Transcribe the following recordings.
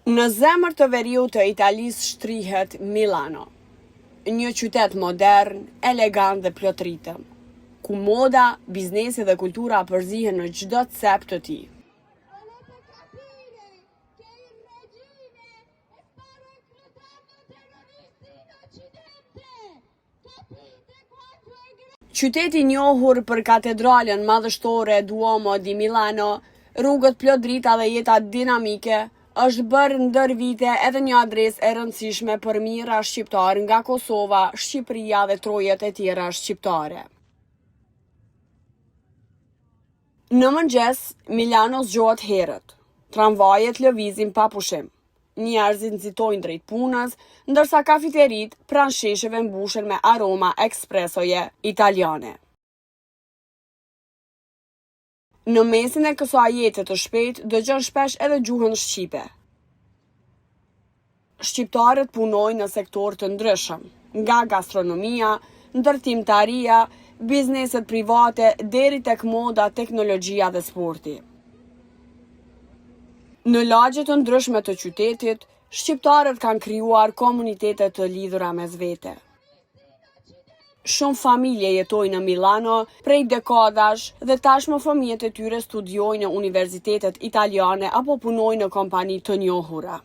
Në zemër të veriut të Italisë shtrihet Milano, një qytet modern, elegant dhe plotritëm, ku moda, biznesi dhe kultura përzihen në çdo cep të tij. Qyteti i njohur për katedralen madhështore Duomo di Milano, rrugët plot drita dhe jeta dinamike, është bërë ndër vite edhe një adresë e rëndësishme për mijëra shqiptar nga Kosova, Shqipëria dhe trojet e tjera shqiptare. Në mëngjes, Milano zgjohet herët. Tramvajet lëvizin pa pushim. Njerëzit nxitojnë drejt punës, ndërsa kafiterit pranë shesheve mbushen me aroma ekspresoje italiane. Në mesin e kësaj jete të shpejtë dëgjon shpesh edhe gjuhën shqipe. Shqiptarët punojnë në sektor të ndryshëm, nga gastronomia, ndërtimtaria, bizneset private deri tek moda, teknologjia dhe sporti. Në lagje të ndryshme të qytetit, shqiptarët kanë krijuar komunitete të lidhura mes vete. Shumë familje jetojnë në Milano prej dekadash dhe tashmë fëmijët e tyre studiojnë në universitetet italiane apo punojnë në kompani të njohura.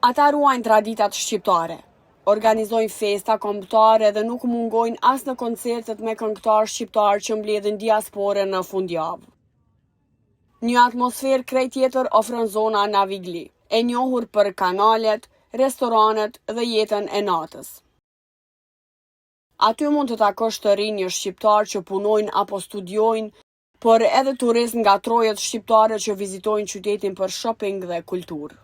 Ata ruajnë traditat shqiptare, organizojnë festa kombëtare dhe nuk mungojnë as në koncertet me këngëtarë shqiptar që mbledhin diasporën në fundjavë. Një atmosferë krejt tjetër ofron zona Navigli, e njohur për kanalet, restoranet dhe jetën e natës. Aty mund të takosh të rinj shqiptar që punojnë apo studiojnë, por edhe turist nga trojet shqiptare që vizitojnë qytetin për shopping dhe kulturë.